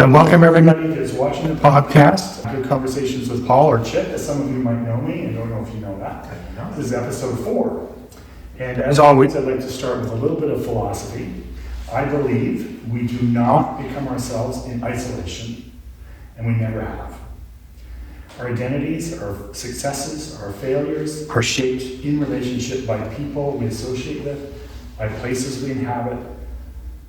And welcome everybody that's watching the podcast. Good Conversations with Paul, or Chip, as some of you might know me. I don't know if you know that. This is episode 4. And as always, I'd like to start with a little bit of philosophy. I believe we do not become ourselves in isolation, and we never have. Our identities, our successes, our failures are shaped in relationship by people we associate with, by places we inhabit,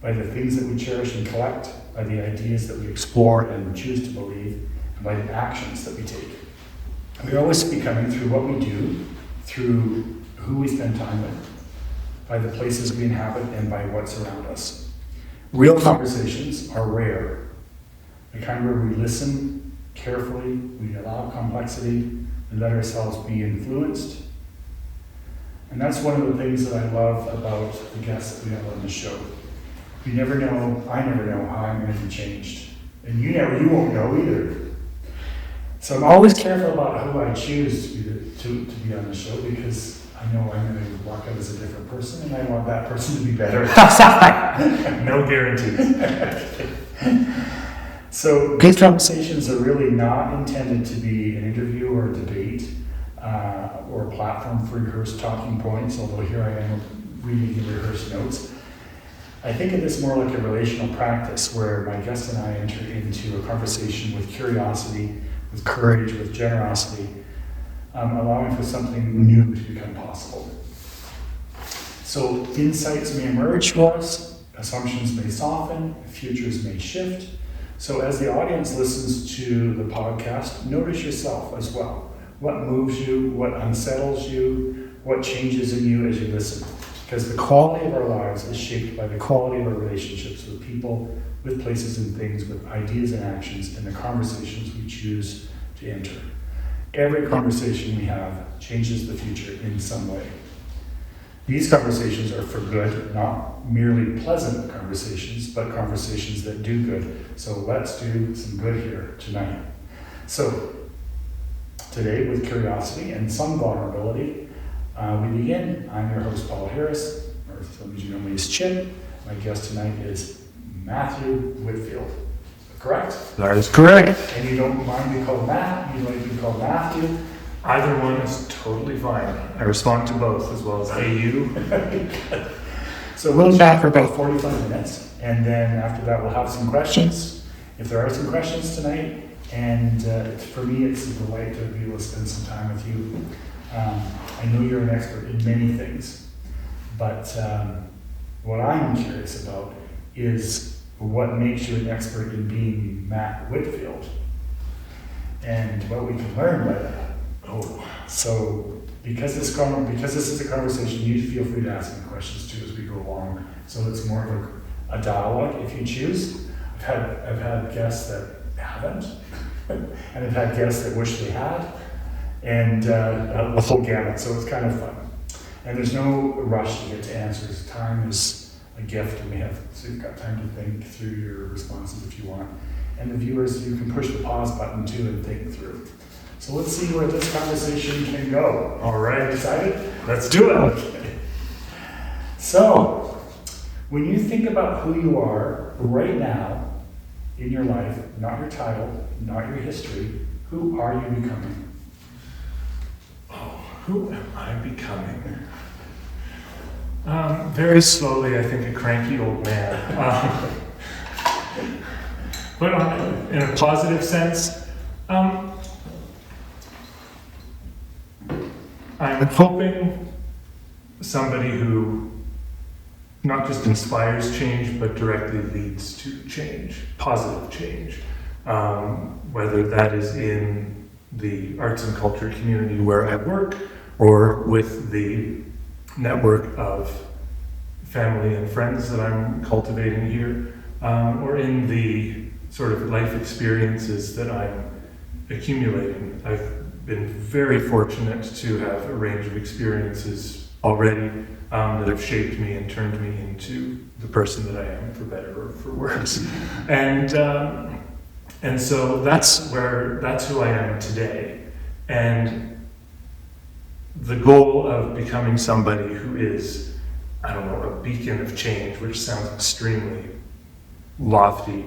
by the things that we cherish and collect, by the ideas that we explore and choose to believe, and by the actions that we take. And we're always becoming through what we do, through who we spend time with, by the places we inhabit, and by what's around us. Real conversations are rare. The kind where we listen carefully, we allow complexity, and let ourselves be influenced. And that's one of the things that I love about the guests that we have on the show. You never know, I never know how I'm going to be changed. And you won't know either. So I'm always careful about who I choose to be on the show, because I know I'm going to walk out as a different person, and I want that person to be better. No guarantees. So these conversations are really not intended to be an interview or a debate or a platform for rehearsed talking points, although here I am reading the rehearsed notes. I think of this more like a relational practice where my guest and I enter into a conversation with curiosity, with courage, with generosity, allowing for something new to become possible. So insights may emerge for us, assumptions may soften, futures may shift. So as the audience listens to the podcast, notice yourself as well. What moves you, what unsettles you, what changes in you as you listen. Because the quality of our lives is shaped by the quality of our relationships with people, with places and things, with ideas and actions, and the conversations we choose to enter. Every conversation we have changes the future in some way. These conversations are for good, not merely pleasant conversations, but conversations that do good. So let's do some good here tonight. So today, with curiosity and some vulnerability, we begin. I'm your host, Paul Harris, or some of you know me as Chip. My guest tonight is Matthew Whitfield. Correct? That is correct. And you don't mind being called Matt? You like to be called Matthew? Either one is totally fine. I respond to both, as well as hey you. So we'll chat for about 45 minutes, and then after that we'll have some questions. If there are some questions tonight, and for me it's a delight to be able to spend some time with you. I know you're an expert in many things, but what I'm curious about is what makes you an expert in being Matt Whitfield, and what we can learn by that. So because this is a conversation, you feel free to ask me questions too as we go along. So it's more of a dialogue if you choose. I've had guests that haven't, and I've had guests that wish they had. And the whole gamut, so it's kind of fun. And there's no rush to get to answers. Time is a gift, and so you've got time to think through your responses if you want. And the viewers, you can push the pause button too and think through. So let's see where this conversation can go. All right, excited? Let's do it. Okay. So, when you think about who you are right now in your life, not your title, not your history, who are you becoming? Who am I becoming? Very slowly, I think a cranky old man. But in a positive sense, I'm hoping somebody who not just inspires change, but directly leads to change, positive change. Whether that is in the arts and culture community where I work, or with the network of family and friends that I'm cultivating here, or in the sort of life experiences that I'm accumulating. I've been very fortunate to have a range of experiences already that have shaped me and turned me into the person that I am, for better or for worse. And so that's who I am today. And the goal of becoming somebody who is, a beacon of change, which sounds extremely lofty,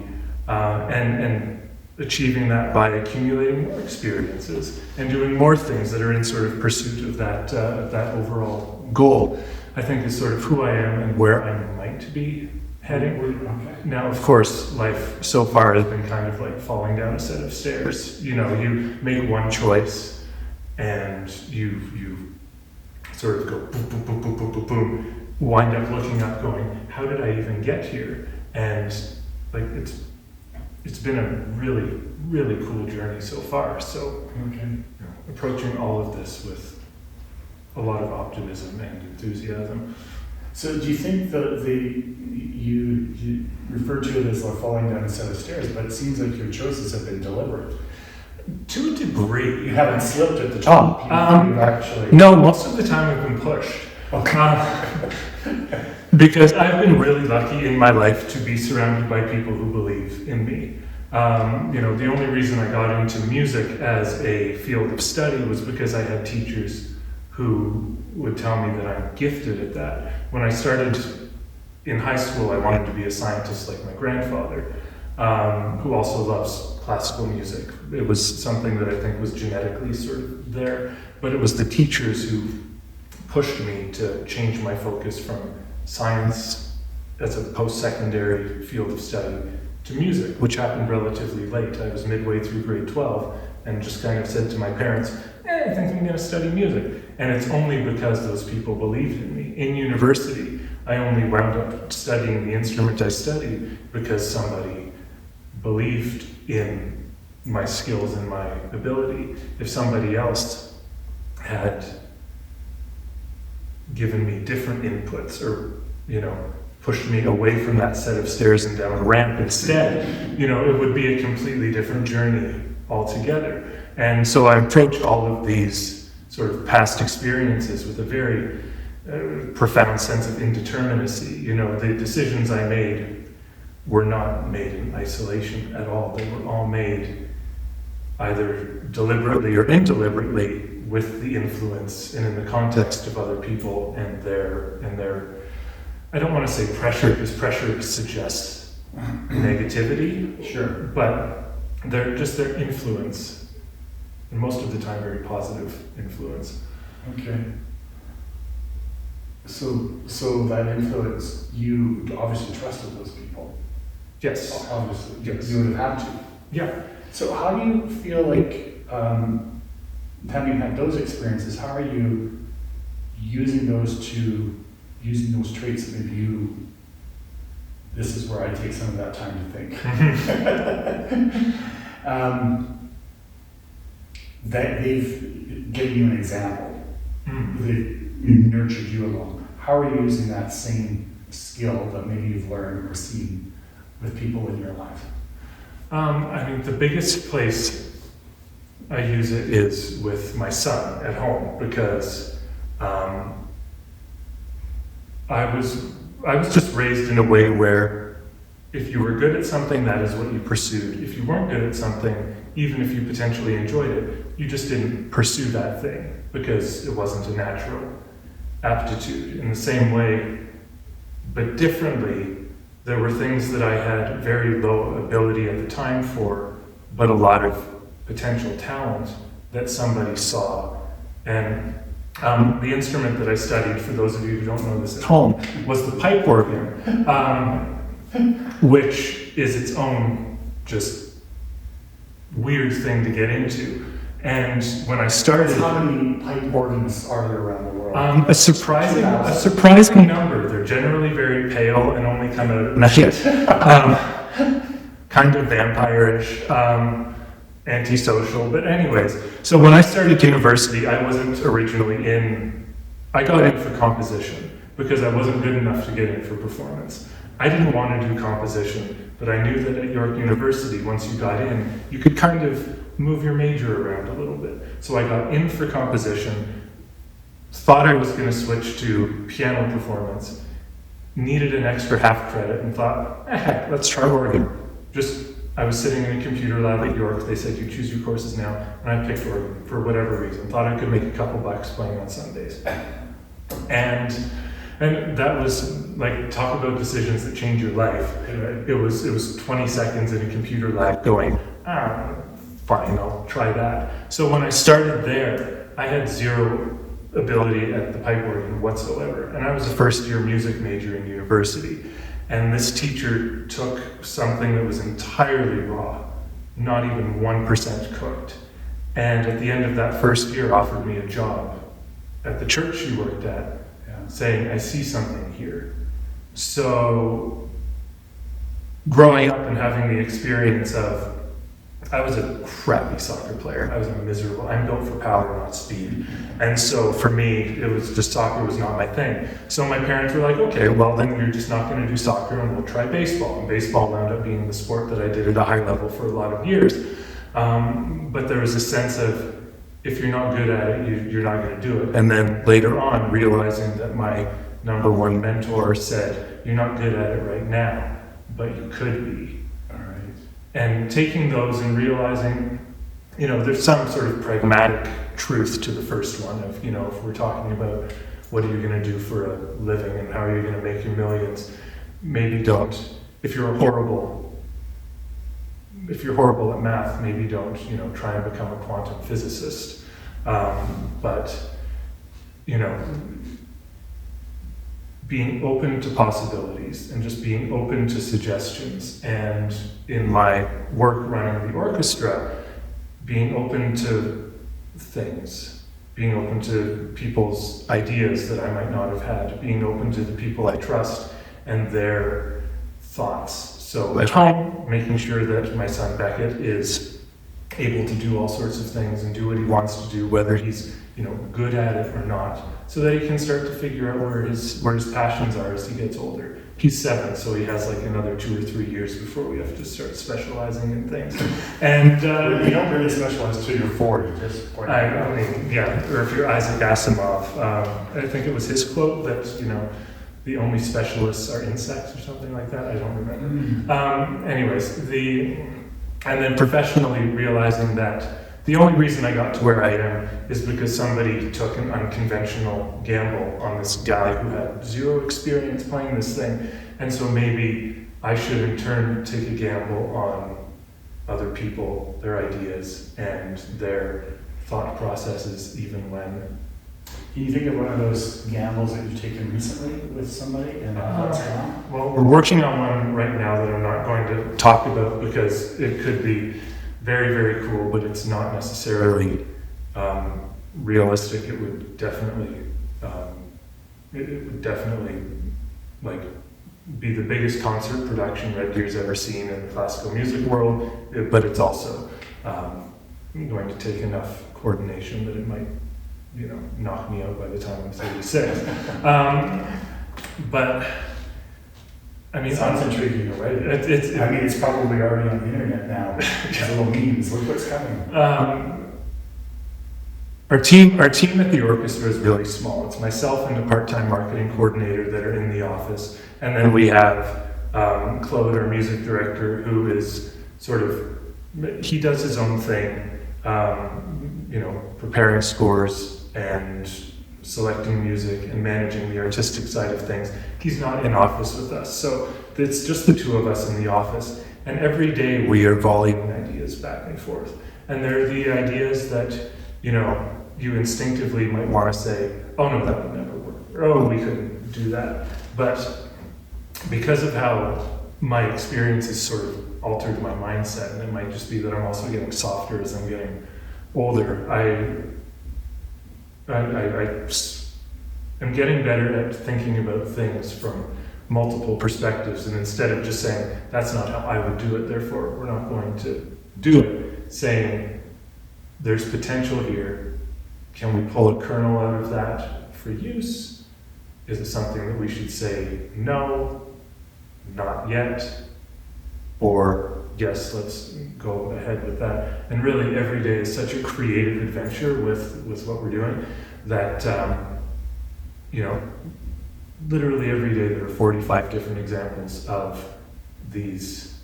and achieving that by accumulating more experiences and doing more things that are in sort of pursuit of that overall goal, I think is sort of who I am and where I might be heading. Okay. Now, of course, life so far has been kind of like falling down a set of stairs. You know, you make one choice and you sort of go boom, boom, boom, boom, boom, boom, boom, wind up looking up going, how did I even get here? And like it's been a really, really cool journey so far. So approaching all of this with a lot of optimism and enthusiasm. So do you think you refer to it as like falling down a set of stairs, but it seems like your choices have been deliberate. To a degree. You haven't slipped at the top. You've actually... No, most of the time I've been pushed. Because I've been really lucky in my life to be surrounded by people who believe in me. You know, the only reason I got into music as a field of study was because I had teachers who would tell me that I'm gifted at that. When I started in high school, I wanted to be a scientist like my grandfather, who also loves classical music. It was something that I think was genetically sort of there, but it was the teachers who pushed me to change my focus from science as a post-secondary field of study to music, which happened relatively late. I was midway through grade 12 and just kind of said to my parents, I think I'm going to study music. And it's only because those people believed in me. In university, I only wound up studying the instrument I studied because somebody believed in my skills and my ability. If somebody else had given me different inputs or, you know, pushed me away from that set of stairs and down a ramp instead, you know, it would be a completely different journey altogether. And so I approach all of these sort of past experiences with a very profound sense of indeterminacy. You know, the decisions I made were not made in isolation at all. They were all made either deliberately or indeliberately with the influence and in the context of other people and their I don't want to say pressure, because pressure suggests negativity. Sure. But their influence, and most of the time very positive influence. Okay. So that influence, you obviously trusted those people. Yes. Obviously. Yes. You would have had to. Yeah. So how do you feel like, having had those experiences, how are you using those traits that maybe this is where I take some of that time to think. That they've given you an example. They've nurtured you along. How are you using that same skill that maybe you've learned or seen with people in your life? I mean, the biggest place I use it is with my son at home, because I was just raised in a way where if you were good at something, that is what you pursued. If you weren't good at something, even if you potentially enjoyed it, you just didn't pursue that thing because it wasn't a natural aptitude. In the same way, but differently, there were things that I had very low ability at the time for, but a lot of potential talent that somebody saw. And the instrument that I studied, for those of you who don't know this at home, was the pipe organ, which is its own just weird thing to get into. And when I started... How many pipe organs are there around the world? A surprising number. They're generally very pale and only come out at night. Kind of vampire-ish. Antisocial, but anyways, so when I started university, I wasn't originally I got in for composition because I wasn't good enough to get in for performance. I didn't want to do composition, but I knew that at York University, once you got in, you could kind of move your major around a little bit. So I got in for composition, thought I was going to switch to piano performance, needed an extra half credit, and thought, heck, let's try organ. I was sitting in a computer lab at York. They said, you choose your courses now. And I picked organ for whatever reason. Thought I could make a couple bucks playing on Sundays. And And that was like, talk about decisions that change your life. It was 20 seconds in a computer lab going, fine, I'll try that. So when I started there, I had zero ability at the pipe organ whatsoever. And I was a first year music major in university. And this teacher took something that was entirely raw, not even 1% cooked. And at the end of that first year, offered me a job at the church she worked at, saying, I see something here. So growing up and having the experience of, I was a crappy soccer player. I was miserable. I'm built for power, not speed. And so for me, it was just, soccer was not my thing. So my parents were like, okay, well then you're just not going to do soccer and we'll try baseball. And baseball wound up being the sport that I did at a high level for a lot of years. But there was a sense of, if you're not good at it, you're not going to do it. And then later on, realizing that my number one mentor said, you're not good at it right now, but you could be. All right. And taking those and realizing, there's some sort of pragmatic truth to the first one of, if we're talking about what are you going to do for a living and how are you going to make your millions, maybe don't. If you're horrible at math, maybe don't, try and become a quantum physicist. But, being open to possibilities and just being open to suggestions. And in my work running the orchestra, being open to things, being open to people's ideas that I might not have had, being open to the people I trust and their thoughts. So at home, making sure that my son Beckett is able to do all sorts of things and do what he wants to do, whether he's good at it or not, so that he can start to figure out where his passions are as he gets older. He's 7, so he has like another 2 or 3 years before we have to start specializing in things. And you don't really specialize until you're 40. Just or if you're Isaac Asimov, I think it was his quote that the only specialists are insects or something like that. I don't remember. And then professionally realizing that the only reason I got to where I am is because somebody took an unconventional gamble on this guy who had zero experience playing this thing. And so maybe I should in turn take a gamble on other people, their ideas, and their thought processes, even when... Can you think of one of those gambles that you've taken recently with somebody and what's gone? Well, we're working on one right now that I'm not going to talk about because it could be very, very cool, but it's not necessarily realistic. It would definitely, like be the biggest concert production Red Deer's ever seen in the classical music world. But it's also going to take enough coordination that it might, knock me out by the time I'm 36. But I mean, sounds intriguing already. It's probably already on the internet now. It's little memes. Look what's coming. Our team at the orchestra is really small. It's myself and a part-time marketing coordinator that are in the office, and then we have Claude, our music director, who is he does his own thing, preparing scores and selecting music and managing the artistic side of things. He's not in office with us, so it's just the two of us in the office, and every day we are volleying ideas back and forth. And they're the ideas that you instinctively might want to say, oh no, that would never work, or oh, we couldn't do that. But because of how my experience has sort of altered my mindset, and it might just be that I'm also getting softer as I'm getting older, I'm getting better at thinking about things from multiple perspectives, and instead of just saying, that's not how I would do it, therefore we're not going to do it, saying, there's potential here, can we pull a kernel out of that for use? Is it something that we should say, no, not yet, or yes, let's go ahead with that? And really every day is such a creative adventure with what we're doing that, literally every day there are 45 different examples of these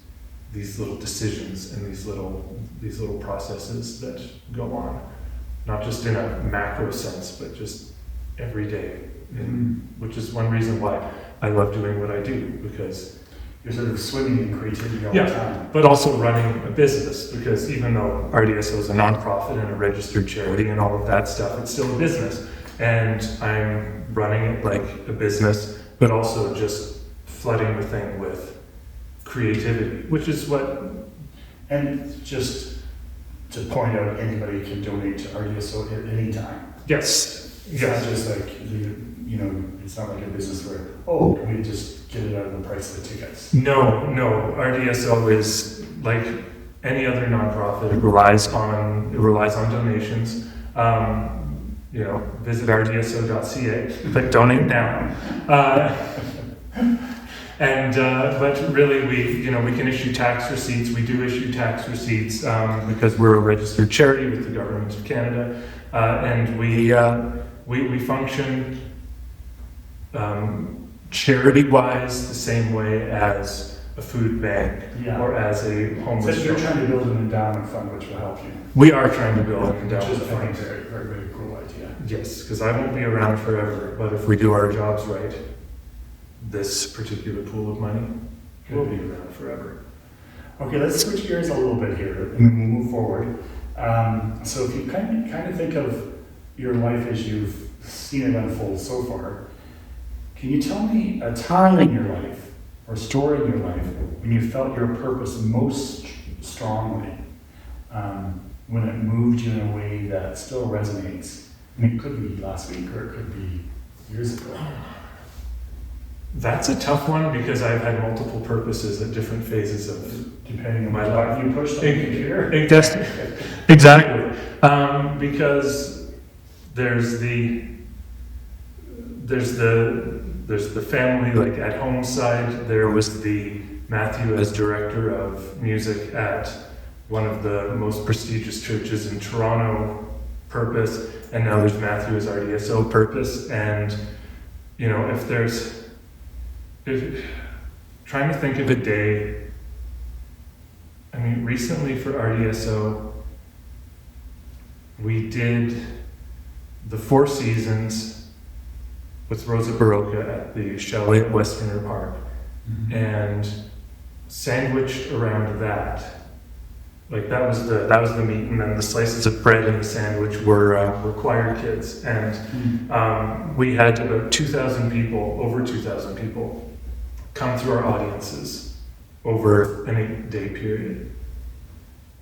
little decisions and these little processes that go on, not just in a macro sense, but just every day which is one reason why I love doing what I do, because you're sort of swimming in creativity all the time. but also running a business, because even though RDSO is a nonprofit and a registered charity and all of that stuff, it's still a business. And I'm running it like a business, but also just flooding the thing with creativity, which is what... And just to point out, anybody can donate to RDSO at any time. Yes. It's not just like, it's not like a business where, we just get it out of the price of the tickets. No. RDSO is like any other nonprofit. It relies on donations. Visit rdso.ca, but donate now. But really, we can issue tax receipts. We do issue tax receipts because we're a registered charity with the Government of Canada, and we function charity-wise the same way as a food bank or as a homeless So you're trying to build an endowment fund which will help you. We are trying to build an endowment Which is, I fund. think, a very, very cool idea. Yes, because I won't be around forever, but if we do our jobs right, this particular pool of money will be around forever. Okay, let's switch gears a little bit here and then we'll move forward. So if you kind of think of your life as you've seen it unfold so far, can you tell me a time in your life or story in your life when you felt your purpose most strongly, when it moved you in a way that still resonates? I mean, it could be last week or it could be years ago. That's a tough one because I've had multiple purposes at different phases of Depending on my what life. button you push on the computer. Exactly. Because there's the family, like at home side. There was the Matthew as director of music at one of the most prestigious churches in Toronto, purpose, and now there's Matthew as RDSO, purpose. And trying to think of a day. I mean, recently for RDSO, we did the Four Seasons with Rosa Barocca at the Chalet at Westminster Park, and sandwiched around that, like that was the meat, and then the slices of bread in the sandwich were choir kids, and we had about over 2,000 people, come through our audiences over an 8-day period.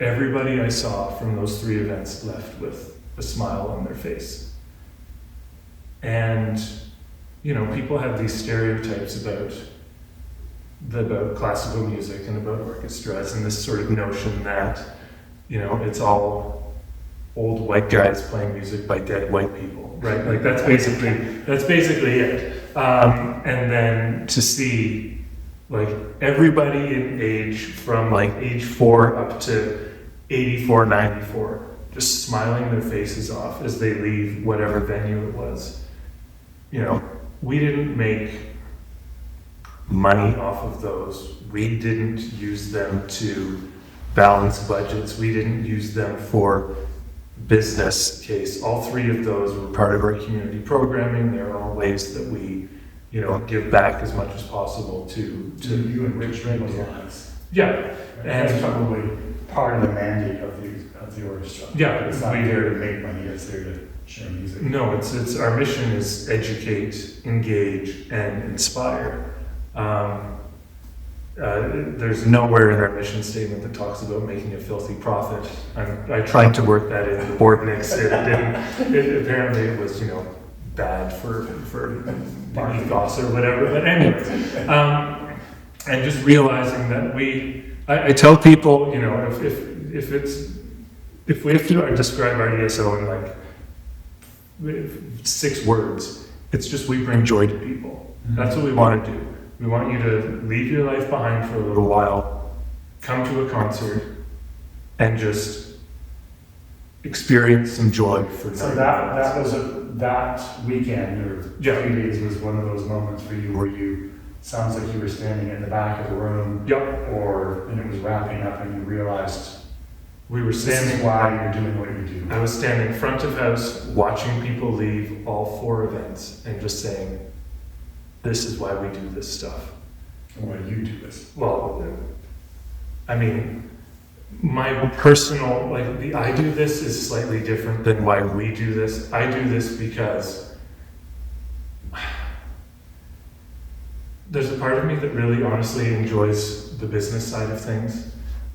Everybody I saw from those 3 events left with a smile on their face. And, people have these stereotypes about classical music and about orchestras, and this sort of notion that, it's all old white guys playing music by dead white people, right? Like that's basically it. And then to see like everybody in age from like age 4 up to 84, 94, just smiling their faces off as they leave whatever venue it was. We didn't make money off of those. We didn't use them to balance budgets. We didn't use them for business case. All 3 of those were part of our community programming. They're all ways that we, give back as much as possible to you enrich people's lives. Yeah, And that's probably part of the mandate of the orchestra. Yeah, It's not there to make money, it's there to share music. No, it's our mission is educate, engage, and inspire. There's nowhere in our mission statement that talks about making a filthy profit. I tried to work that in the board mix. It didn't. Apparently, it was bad for ethos or whatever. But anyways, and just realizing that I tell people, if we have to describe RDSO in 6 words, it's just we bring joy to people. That's what we want to do. We want you to leave your life behind for a little while, come to a concert, and just experience some joy for So that weekend or 3 days was one of those moments for you where sounds like you were standing in the back of the room, Yep. and it was wrapping up and you realized We were This standing. is why you're doing what you do. I was standing front of house, watching people leave all 4 events, and just saying, "This is why we do this stuff." And why do you do this? Well, I mean, my personal, like, the I do this is slightly different than why we do this. I do this because there's a part of me that really honestly enjoys the business side of things.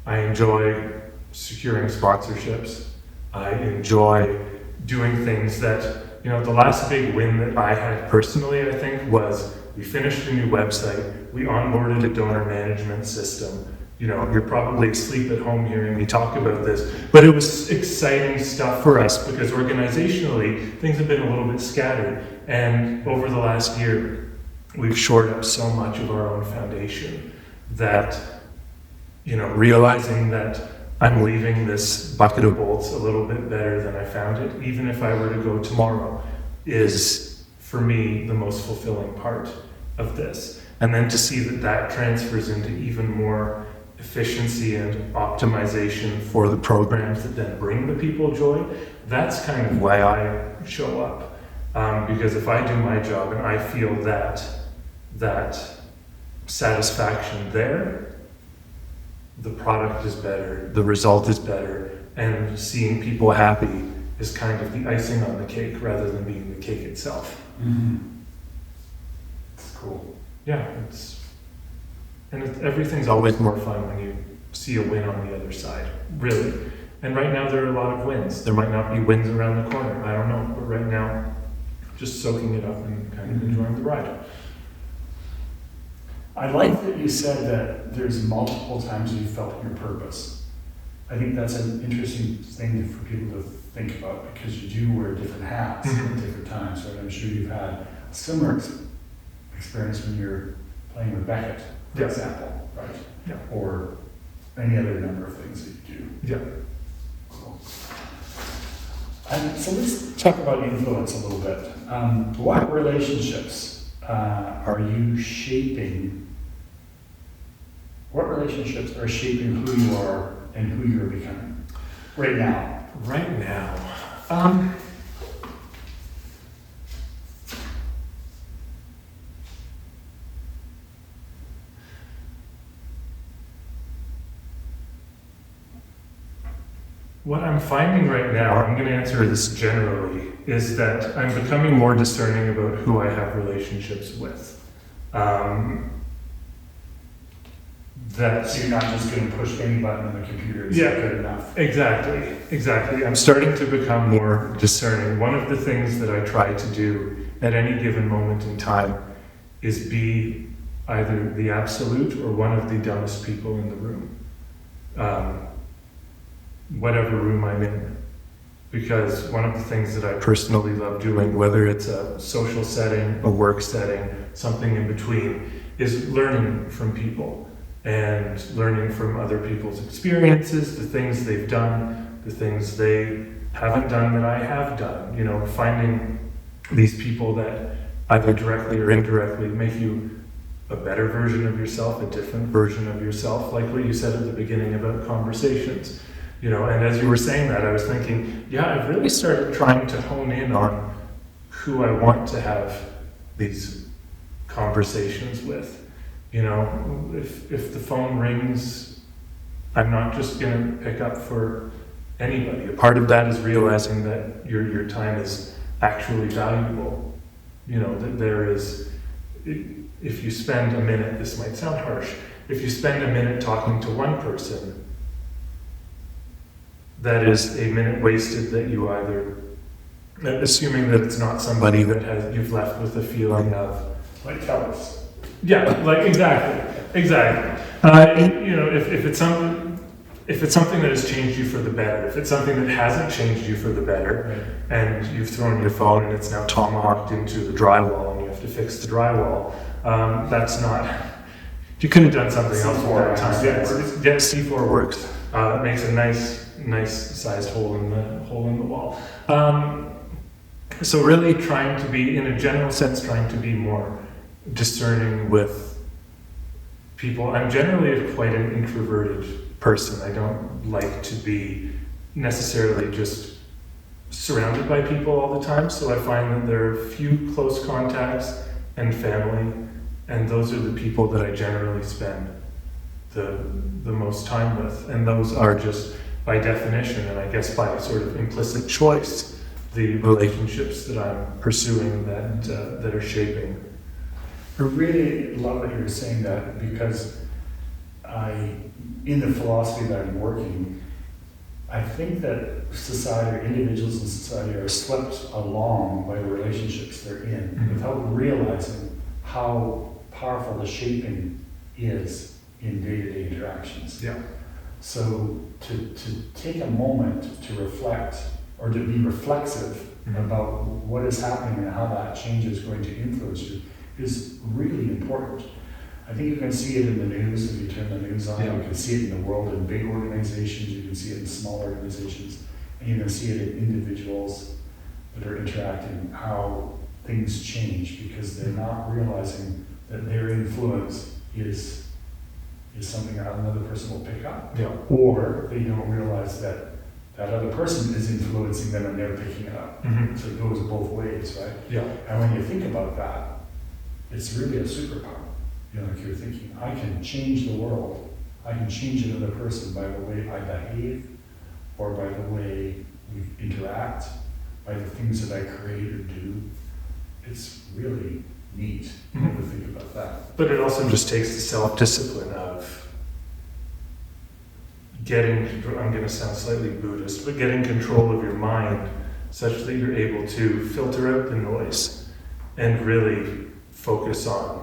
I enjoy securing sponsorships. I enjoy doing things that, the last big win that I had personally, I think, was we finished a new website, we onboarded a donor management system. You're probably asleep at home hearing me talk about this, but it was exciting stuff for us because organizationally, things have been a little bit scattered. And over the last year, we've shored up so much of our own foundation that, realizing that I'm leaving this bucket of bolts a little bit better than I found it, even if I were to go tomorrow, is for me the most fulfilling part of this. And then to see that transfers into even more efficiency and optimization for the programs that then bring the people joy, that's kind of why I show up. Because if I do my job and I feel that satisfaction there, the product is better, the result is better, and seeing people happy is kind of the icing on the cake rather than being the cake itself. Mm-hmm. That's cool. Yeah, everything's always more fun when you see a win on the other side, really. And right now there are a lot of wins. There might not be wins around the corner, I don't know, but right now, just soaking it up and kind of enjoying the ride. I like that you said that there's multiple times you felt your purpose. I think that's an interesting thing for people to think about because you do wear different hats at different times, right? I'm sure you've had a similar experience when you're playing with Beckett, for example, right? Yeah. Or any other number of things that you do. Yeah. Cool. So let's talk about influence a little bit. What relationships are you shaping? What relationships are shaping who you are and who you're becoming right now? Right now, what I'm finding right now, I'm going to answer this generally, is that I'm becoming more discerning about who I have relationships with. So you're not just going to push any button on the computer and say good enough. Exactly. I'm starting to become more discerning. One of the things that I try to do at any given moment in time is be either the absolute or one of the dumbest people in the room. Whatever room I'm in. Because one of the things that I personally love doing, whether it's a social setting, a work setting, something in between, is learning from people and learning from other people's experiences, the things they've done, the things they haven't done that I have done. Finding these people that either directly or indirectly make you a better version of yourself, a different version of yourself, like what you said at the beginning about conversations. And as you were saying that, I was thinking, I've really started trying to hone in on who I want to have these conversations with. If the phone rings, I'm not just going to pick up for anybody. A part of that is realizing that your time is actually valuable. That there is, if you spend a minute, this might sound harsh, if you spend a minute talking to one person, that is a minute wasted that you either, assuming that it's not somebody that you've left with a feeling of, Like Kellis. Yeah, like exactly. If it's something that has changed you for the better, if it's something that hasn't changed you for the better, and you've thrown your phone and it's now tomahawked into the drywall and you have to fix the drywall, that's not. You could have done something else for that time. Yeah, C4 works. It makes a nice sized hole in the wall. So really trying to be, in a general sense, trying to be more discerning with people. I'm generally quite an introverted person. I don't like to be necessarily just surrounded by people all the time, so I find that there are few close contacts and family, and those are the people that I generally spend the most time with, and those are just by definition, and I guess by sort of implicit choice, the relationships that I'm pursuing that are shaping. I really love that you're saying that, because in the philosophy that I'm working, I think that society, or individuals in society, are swept along by the relationships they're in without realizing how powerful the shaping is in day-to-day interactions. Yeah. So to take a moment to reflect, or to be reflexive about what is happening and how that change is going to influence you is really important. I think you can see it in the news if you turn the news on. Yeah. You can see it in the world in big organizations, you can see it in small organizations, and you can see it in individuals that are interacting, how things change because they're not realizing that their influence is something that another person will pick up. Yeah. Or they don't realize that that other person is influencing them and they're picking it up. So it goes both ways, right? Yeah. And when you think about that, it's really a superpower. You know, like you're thinking, I can change the world. I can change another person by the way I behave, or by the way we interact, by the things that I create or do. It's really neat to think about that. But it also just takes the self-discipline of getting, I'm going to sound slightly Buddhist, but getting control of your mind such that you're able to filter out the noise and really focus on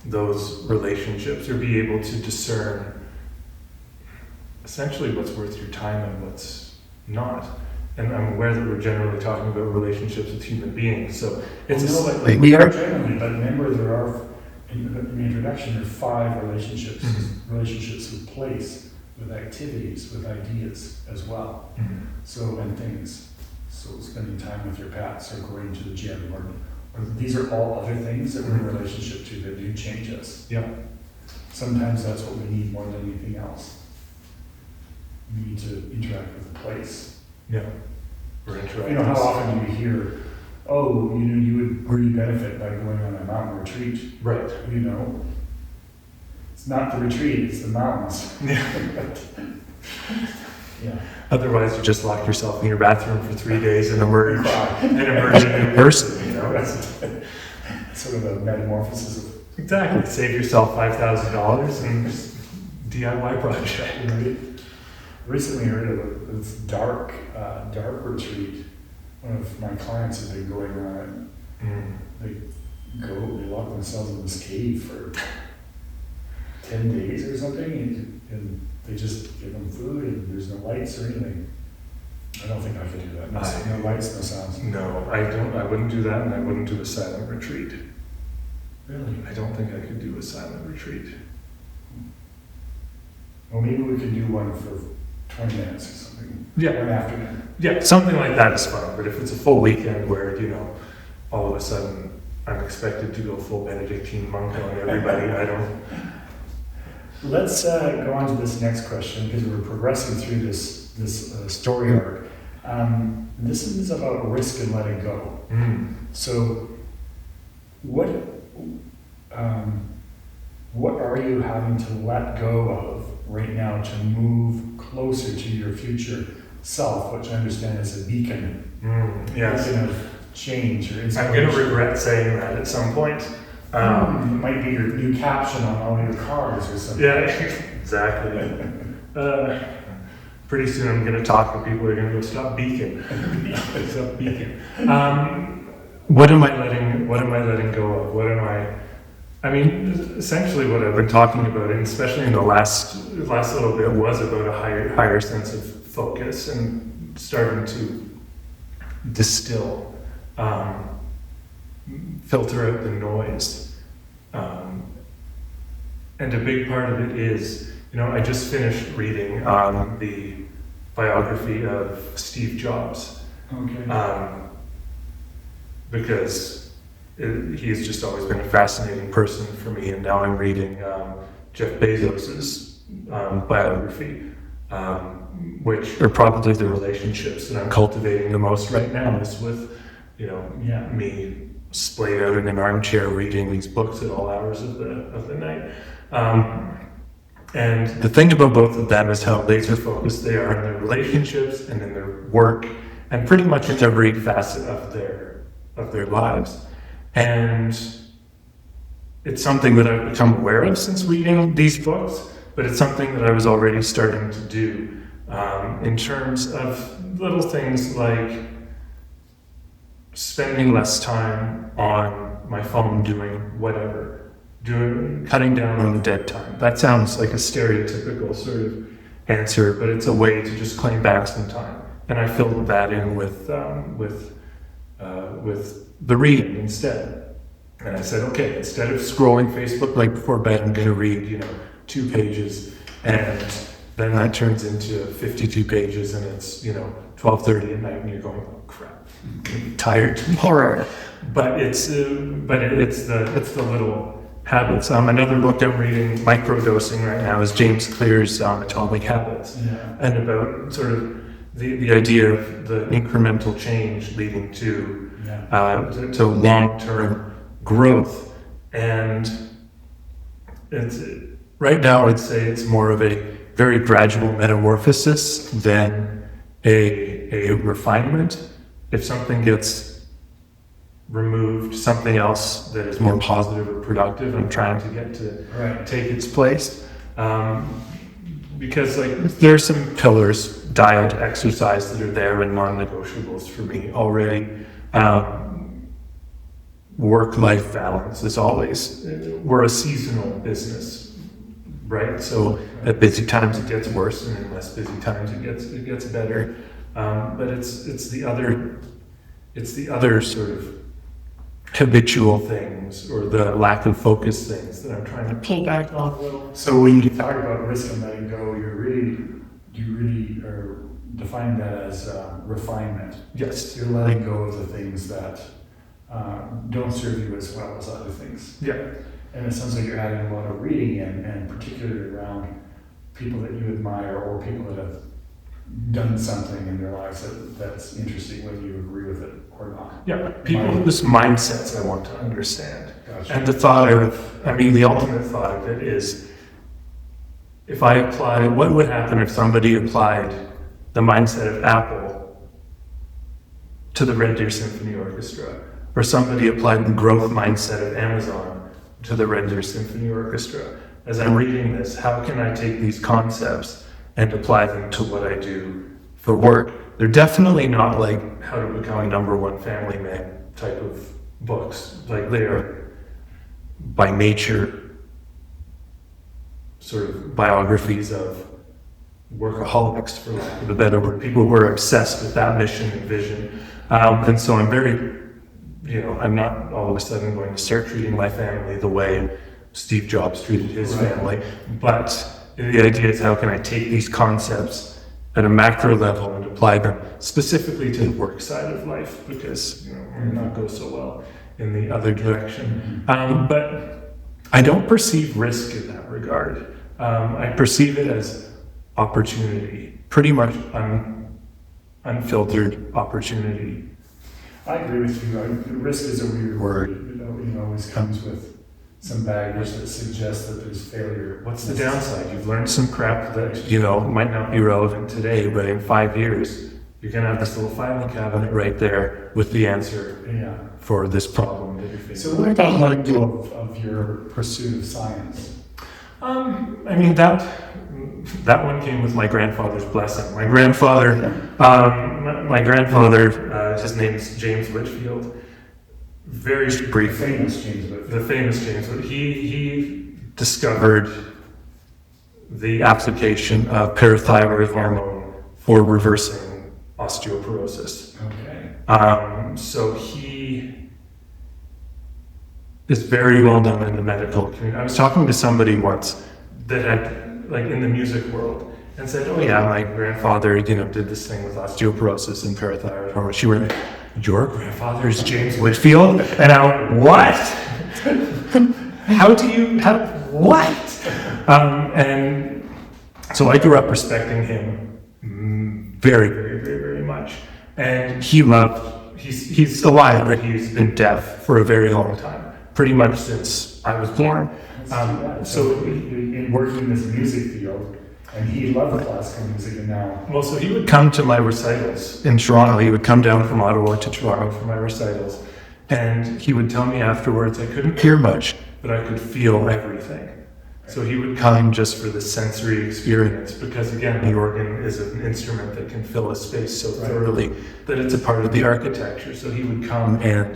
those relationships, or be able to discern essentially what's worth your time and what's not. And I'm aware that we're generally talking about relationships with human beings, so it's we are generally, but remember there are, in the introduction, there are 5 relationships. Relationships with place, with activities, with ideas as well. So, and things. So spending time with your pets, or going to the gym, or these are all other things that we're in relationship to that do change us. Yeah. Sometimes that's what we need more than anything else. We need to interact with the place. Yeah. Or interact. You know, how often do you hear, oh, you know, you would really benefit by going on a mountain retreat. Right. You know, it's not the retreat, it's the mountains. Yeah. Yeah. Otherwise, you just lock yourself in your bathroom for 3 days and emerge a new person, you know? That's sort of a metamorphosis of... Exactly. Save yourself $5,000 and DIY project. Right? Recently heard of this dark retreat. One of my clients has been going on it. They lock themselves in this cave for 10 days or something, and they just give them food, and there's no lights or anything. I don't think I could do that. No lights, no sounds. No, I wouldn't do that, and I wouldn't do a silent retreat. Really? I don't think I could do a silent retreat. Well, maybe we could do one for 20 minutes or something. Yeah. One afternoon. Yeah, something like that is fun, but if it's a full weekend where, you know, all of a sudden I'm expected to go full Benedictine monk on everybody, I don't... Let's go on to this next question, because we're progressing through this story arc. This is about risk and letting go. So, what are you having to let go of right now to move closer to your future self, which I understand is a beacon, yes. beacon of change or inspiration? I'm going to regret saying that at some point. It might be your new caption on all your cars or something. Yeah, exactly. Pretty soon I'm going to talk and people are going to go, stop beacon. Stop beacon. What am I letting go of? I mean, essentially what I've been talking about, and especially in the last little bit, was about a higher sense of focus and starting to distill, filter out the noise. And a big part of it is, you know, I just finished reading the biography of Steve Jobs. Okay. Because he's just always been a fascinating person for me, and now I'm reading Jeff Bezos's biography, which are probably the relationships that I'm cultivating the most right now, is with, me splayed out in an armchair reading these books at all hours of the night. And the thing about both of them is how laser focused they are in their relationships and in their work, and pretty much in every facet of their lives. And it's something that I've become aware of since reading these books, but it's something that I was already starting to do in terms of little things like spending less time on my phone doing whatever. Cutting down on the dead time. That sounds like a stereotypical sort of answer, but it's a way to just claim back some time. And I filled that in with the reading instead. And I said, okay, instead of scrolling Facebook right before bed, I'm going to read, 2 pages, and then that turns into 52 pages, and it's 12:30 at night, and you're going, oh crap, I'm going to be tired tomorrow. But it's the little habits. Another book I'm reading, microdosing right now, is James Clear's Atomic Habits, and about sort of the idea of the incremental change leading to long-term growth. And it's right now, I'd say it's more of a very gradual metamorphosis than a refinement. If something gets removed, something else that is more positive or productive, I'm trying to get to take its place. Because there are some pillars, diet, exercise, that are there and non-negotiables for me already. Work-life balance is always, we're a seasonal business, right? So at busy times it gets worse, and in less busy times it gets better. But it's the other sort of habitual things, or the lack of focus things, that I'm trying to pull back on a little. So when you talk about risk and letting go, you really are defining that as refinement. Yes. You're letting go of the things that don't serve you as well as other things. Yeah. And it sounds like you're adding a lot of reading in, and particularly around people that you admire, or people that have done something in their lives that's interesting, whether you agree with it or not. Yeah, people whose mindsets I want to understand. Gotcha. And the ultimate thought of it is, if I apply, what would happen if somebody applied the mindset of Apple to the Red Deer Symphony Orchestra, or somebody applied the growth mindset of Amazon to the Red Deer Symphony Orchestra? As I'm reading this, how can I take these concepts and apply them to what I do for work? They're definitely not like How to Become a #1 Family Man type of books. Like, they are, by nature, sort of biographies of workaholics, for lack of a better word, people who are obsessed with that mission and vision. And so I'm very, I'm not all of a sudden going to start treating my family the way Steve Jobs treated his family, but the idea is, how can I take these concepts at a macro level and apply them specifically to the work side of life, because it may not go so well in the other direction. But I don't perceive risk in that regard. I perceive it as opportunity, pretty much unfiltered opportunity. I agree with you. Risk is a weird word. It always comes with some baggage that suggests that there's failure. What's the downside? You've learned some crap that, might not be relevant today, but in 5 years, you're going to have this little filing cabinet right there with the answer for this problem that you're facing. So what about letting go of your pursuit of science? That one came with my grandfather's blessing. My grandfather, his name is James Whitfield. Very brief. The famous James Whitfield. The famous James Whitfield. He discovered the application of parathyroid hormone for reversing osteoporosis. Okay. So he is very well known in the medical community. I was talking to somebody once that had, in the music world, and said, "Oh yeah, my grandfather, did this thing with osteoporosis and parathyroid hormone." She went, "Your grandfather is James Whitfield?" And I went, "What? What?" And So I grew up respecting him very, very, very, very much. And he's alive, but he's been deaf for a very long time, pretty much since I was born. So in working in this music field, and he loved classical music, and now... Well, so he would come to my recitals in Toronto. He would come down from Ottawa to Toronto for my recitals. And he would tell me afterwards I couldn't hear much, but I could feel everything. So he would come just for the sensory experience, because again, the organ is an instrument that can fill a space so thoroughly that it's a part of the architecture. So he would come and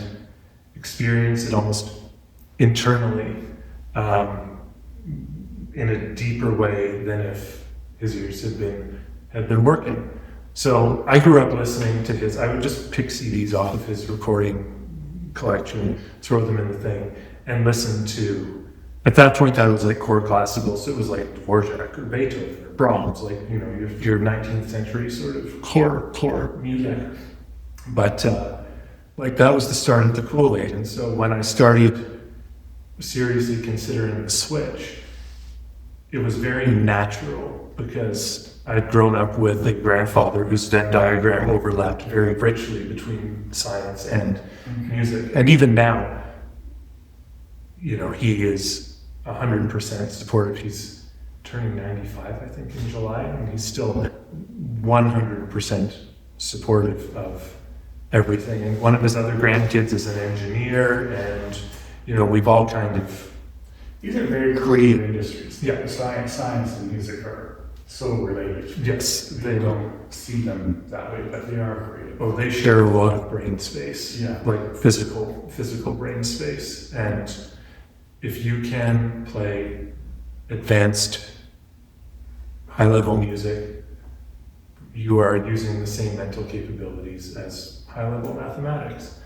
experience it almost internally, in a deeper way than if his ears had been working. So I grew up listening to his, I would just pick CDs off of his recording collection, throw them in the thing, and listen to, at that point I was like core classical, so it was like Dvorak or Beethoven or Brahms, like, you know, your 19th century sort of core music. But like that was the start of the Kool-Aid, and so when I started seriously considering the switch, it was very natural because I'd grown up with a grandfather whose Venn diagram overlapped very richly between science and music. And even now, you know, he is 100% supportive. He's turning 95, I think, in July, and he's still 100% supportive of everything. And one of his other grandkids is an engineer, and, you know, we've all kind of... These are very creative industries. Yeah, science and music are so related. Yes, they don't see them that way, but they are creative. Oh, they share a lot of brain space. Yeah, like physical brain space. And if you can play advanced, high-level music, you are using the same mental capabilities as high-level mathematics.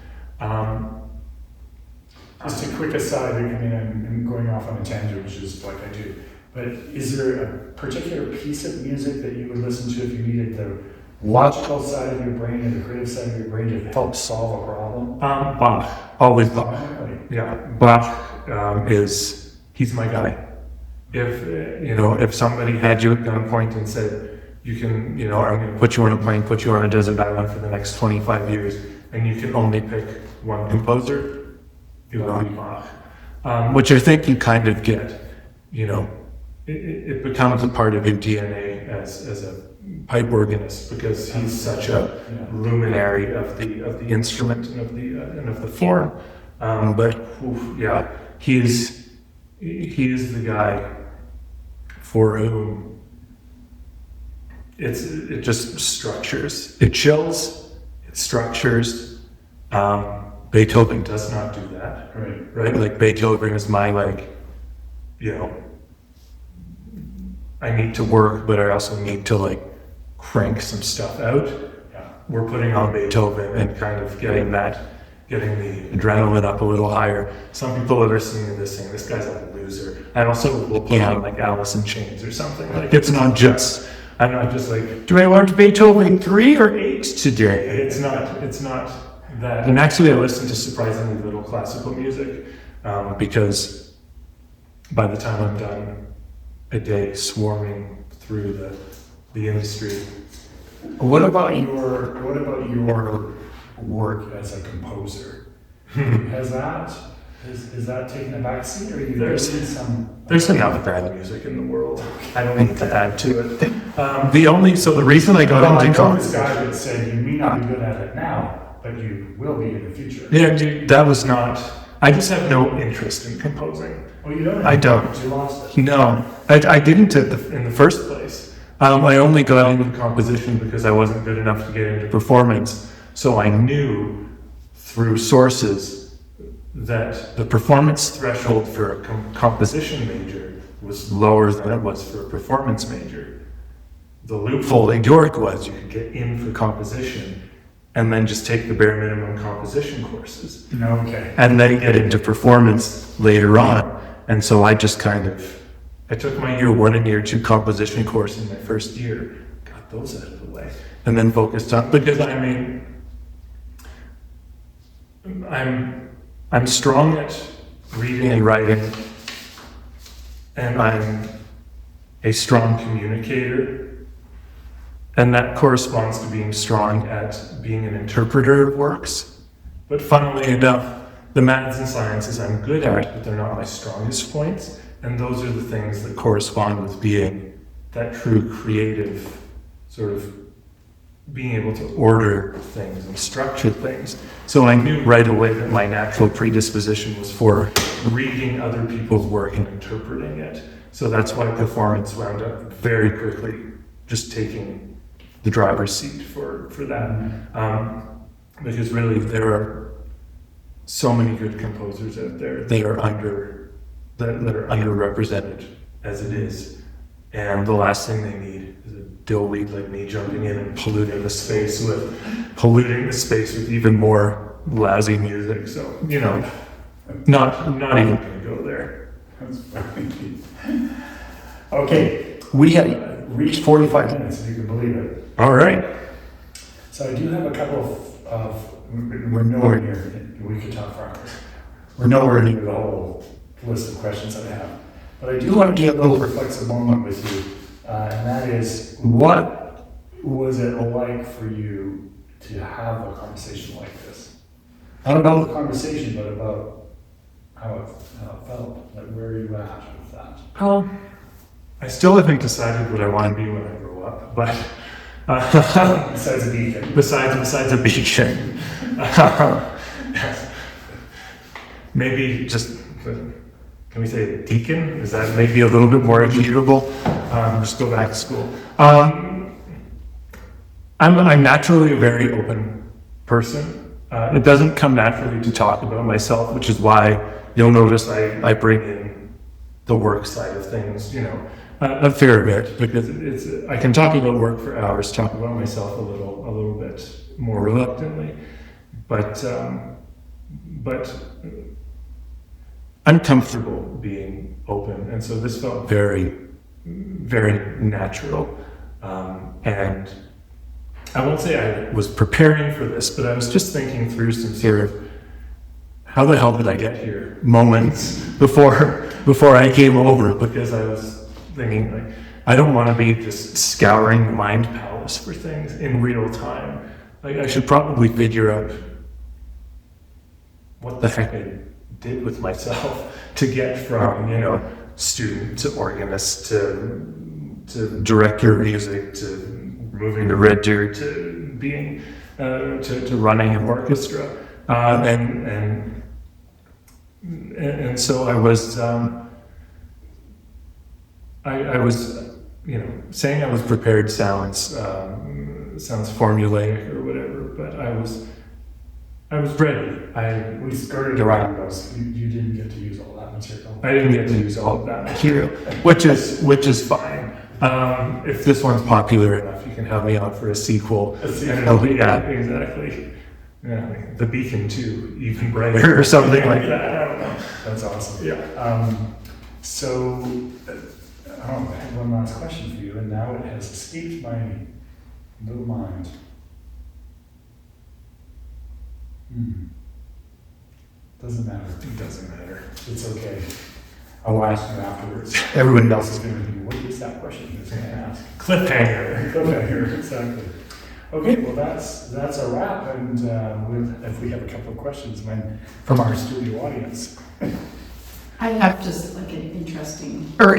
Just a quick aside, I mean, I'm going off on a tangent, which is like I do, but is there a particular piece of music that you would listen to if you needed the logical side of your brain and the creative side of your brain to help solve a problem? Bach. Always Bach. Yeah, Bach he's my guy. If somebody had you at gunpoint and said, you can, you know, I'm going to put you on a plane, put you on a desert island for the next 25 years, and you can only pick one composer, it would be Bach. Which I think you kind of get, you know, it becomes a part of your DNA as a pipe organist, because he's such a luminary of the instrument and of the form. He is the guy for whom it just structures. It chills, it structures. Beethoven does not do that. Right? Like Beethoven is my, like, you know, I need to work, but I also need to, like, crank some stuff out. Yeah. We're putting on Beethoven and kind of getting the adrenaline up a little higher. Some people are listening to this saying, this guy's a loser. I also will put on, like, Alice in Chains or something. Like, I'm not just like, do I learn Beethoven 3 or 8 today? It's not that. And actually I listen to surprisingly little classical music, because by the time I'm done a day swarming through the industry. What about your work as a composer? Has that taken a backseat, or you there's enough bad music in the world. I don't need to add to it. The reason I got into this guy that said you may not be good at it now, but you will be in the future. Yeah, that was not. I just have no interest in composing. Oh, you don't? I don't. You lost it. No, I didn't in the first place. I only got into composition because I wasn't good enough to get into performance. So I knew through sources that the performance threshold for a composition major was lower than it was for a performance major. The loophole in York was you could get in for composition and then just take the bare minimum composition courses. Okay. And then get into performance later on. And so I just I took my year 1 and year 2 composition course in my first year, got those out of the way, and then focused on, because I mean, I'm strong at reading and writing, and I'm a strong communicator, and that corresponds to being strong at being an interpreter of works. But funnily enough, the maths and sciences I'm good at, but they're not my strongest points, and those are the things that correspond with being that true creative, sort of being able to order things and structure things. So I knew right away that my natural predisposition was for reading other people's work and interpreting it. So that's why performance wound up very quickly just taking the driver's seat for that. Because really there are so many good composers out there that are underrepresented as it is. And the last thing they need is a dillweed like me jumping in and polluting the space with even more lousy music. So, not even gonna go there. That's funny. Okay, We have reached 45 minutes, if you can believe it. all right. So I do have a couple of we're nowhere near, we could talk for hours. We're nowhere near the whole list of questions that I have. But I do want to get a little reflexive moment with you, and that is, what was it like for you to have a conversation like this? Not about the conversation, but about how it felt. Like, where are you at with that? I still haven't decided what I want to be when I grow up, but Besides a beacon. besides a beacon. Maybe just, can we say deacon? Is that maybe a little bit more achievable? Just go back to school. I'm naturally a very open person. It doesn't come naturally to talk about myself, which is why you'll notice I bring in the work side of things, a fair bit, because I can talk about work for hours, talk about myself a little bit more reluctantly, but I'm comfortable being open, and so this felt very, very natural. And I won't say I was preparing for this, but I was just thinking through some sort of how the hell did I get here moments before I came over, because I was thinking, like, I don't want to be just scouring the mind palace for things in real time. Like, I should probably figure out what the heck I did with myself to get from, student to organist to director of music to moving to Red Deer to being to running an orchestra, and so I was I was saying I was prepared sounds formulaic or whatever, but I was ready. We skirted around those. You didn't get to use all that material. I didn't get to use all of that material, which is fine. If this one's popular enough, you can have me on for a sequel. Yeah, exactly. Yeah, the Beacon 2, even brighter or something like that. I don't know. That's awesome. Yeah. So, I have one last question for you, and now it has escaped my little mind. Doesn't matter. It doesn't matter. It's okay. I'll ask you afterwards. Everyone else is going to be, what is that question he was going to ask? Cliffhanger. Cliffhanger, exactly. Okay, well that's a wrap, and if we have a couple of questions from our studio audience. I have just like an interesting for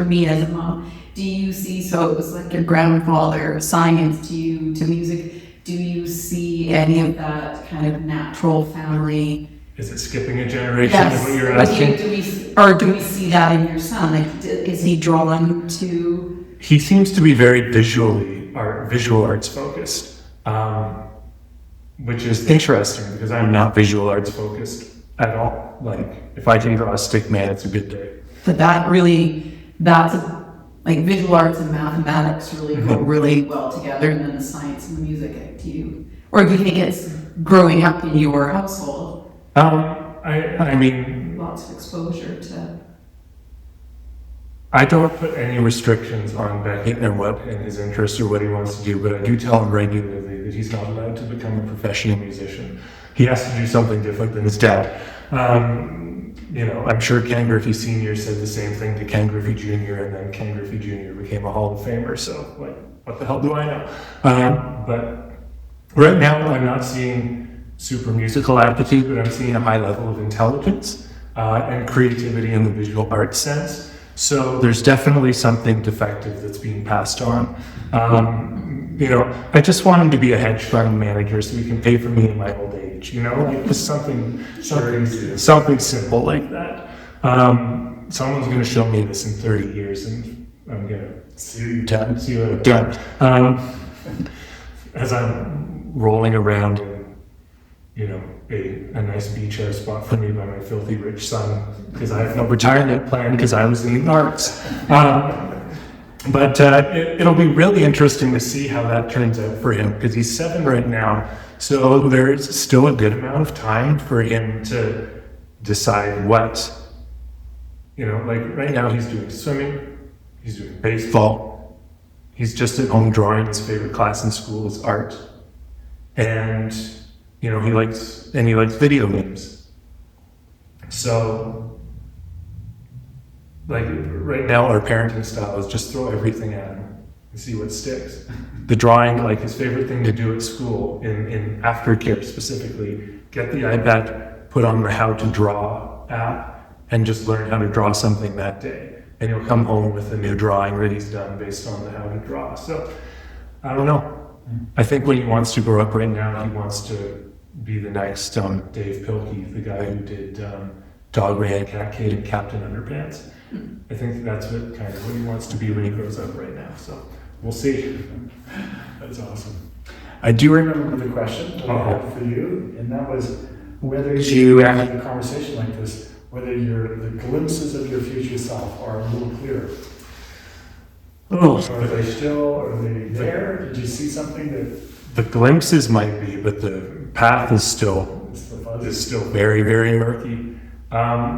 me as a mom. Do you see, so it was like your grandfather, science to you, to music, do you see any of that kind of natural family? Is it skipping a generation? Yes. Is what you're asking? Do we see that in your son? Like, is he drawn to? He seems to be very visual arts focused, which is interesting because I'm not visual arts focused at all. Like, if I can draw a stick man, it's a good day. But like visual arts and mathematics really go really well together, and then the science and the music, do you? Or do you think it's growing up in your household? I mean, lots of exposure to. I don't put any restrictions on Beckett and his interests or what he wants to do, but I do tell him regularly that he's not allowed to become a professional musician. He has to do something different than his dad. I'm sure Ken Griffey Sr. said the same thing to Ken Griffey Jr., and then Ken Griffey Jr. became a Hall of Famer, so, like, what the hell do I know? But right now, I'm not seeing super musical aptitude, but I'm seeing a high level of intelligence and creativity in the visual arts sense. So there's definitely something defective that's being passed on. I just want him to be a hedge fund manager so he can pay for me in my old age, like just something simple like that. Someone's going to show me this in 30 years and I'm going to see what I've done. As I'm rolling around in, a nice beach house bought for me by my filthy rich son, because I have no retirement plan because I was in the arts. But it'll be really interesting to see how that turns out for him, because he's 7 right now. So there's still a good amount of time for him to decide what, like right now he's doing swimming, he's doing baseball, he's just at home drawing. His favorite class in school is art. And, he likes video games. So, like right now our parenting style is just throw everything at him and see what sticks. The drawing, like his favorite thing to do at school, in aftercare specifically, get the iPad, put on the How to Draw app, and just learn how to draw something that day. And he'll come home with a new drawing that he's done based on the How to Draw. So, I don't know. I think when he wants to grow up right now, he wants to be the next Dave Pilkey, the guy who did Dog Ran, Cat Kate, and Captain Underpants. I think that's what he wants to be when he grows up right now. So we'll see. That's awesome. I do remember the question that I had for you, and that was whether you have a conversation like this, whether the glimpses of your future self are a little clearer. Are they there? Did you see something that... The glimpses might be, but the path is still very, very murky. But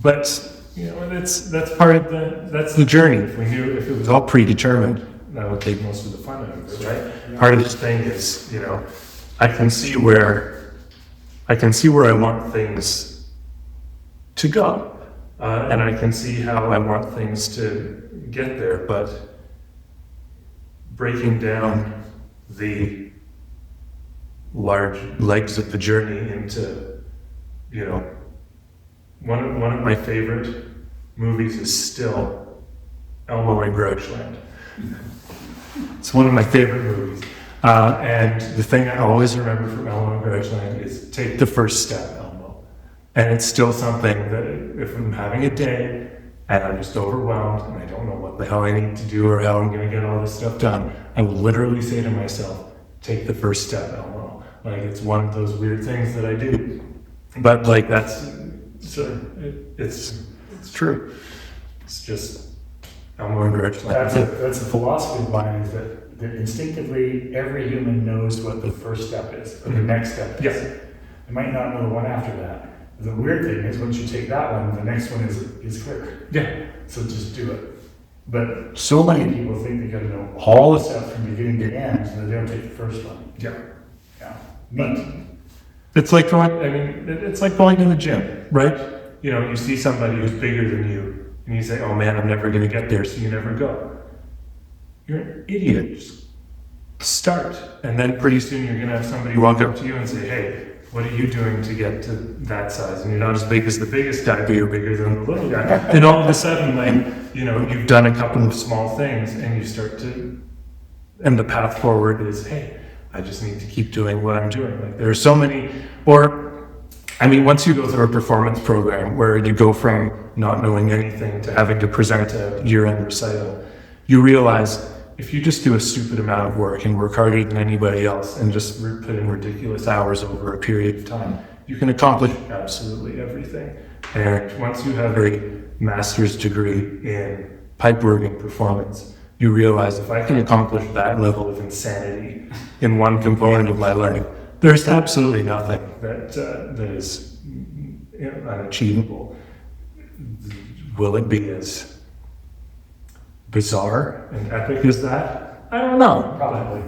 that's part of that's the journey. If it was all predetermined, that would take most of the fun out of it, right? Yeah. Part of this thing is, I can see where I want things to go, and I can see how I want things to get there. But breaking down the large legs of the journey into, one of my favorite movies is still Elmo and Grouchland. It's one of my favorite movies. And the thing I always remember from Elmo and Grouchland is take the first step, Elmo. And it's still something that if I'm having a day and I'm just overwhelmed and I don't know what the hell I need to do or how I'm going to get all this stuff done, I will literally say to myself, take the first step, Elmo. Like, it's one of those weird things that I do. But, like, it's true. It's just Elmo and Grouchland. That's a philosophy of mine, is that instinctively every human knows what the first step is, or the next step is. Yes. They might not know the one after that. The weird thing is, once you take that one, the next one is clear. Yeah. So just do it. But so many people think they got to know all the stuff from beginning to end, and they don't take the first one. Yeah. Yeah. Neat. It's like going to the gym, right? You see somebody who's bigger than you, and you say, "Oh man, I'm never going to get there," so you never go. You're an idiot. Just start, and then pretty soon you're going to have somebody walk up to you and say, "Hey, what are you doing to get to that size?" And you're not as big as the biggest guy, but you're bigger than the little guy. And all of a sudden, you've done a couple of small things, and you start to, and the path forward is, hey, I just need to keep doing what I'm doing. Like, there are so many, once you go through a performance program where you go from not knowing anything to having to present a year-end recital, you realize if you just do a stupid amount of work and work harder than anybody else and just put in ridiculous hours over a period of time, you can accomplish absolutely everything. And once you have a master's degree in pipe-organ performance, you realize if I can accomplish that level of insanity in one component of my learning, there's absolutely nothing that is unachievable. Will it be as bizarre and epic as that? I don't know. Probably.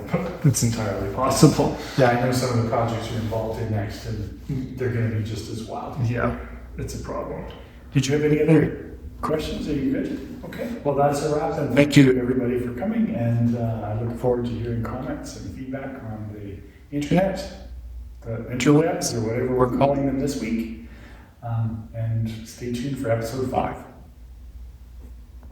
It's entirely possible. Yeah, I know some of the projects you're involved in next, and they're going to be just as wild. Yeah. it's a problem. Did you have any other questions? Are you good? Okay. Well, that's a wrap. And thank you everybody for coming. And I look forward to hearing comments and feedback on the internet, the interwebs, or whatever we're calling them this week. And stay tuned for episode 5.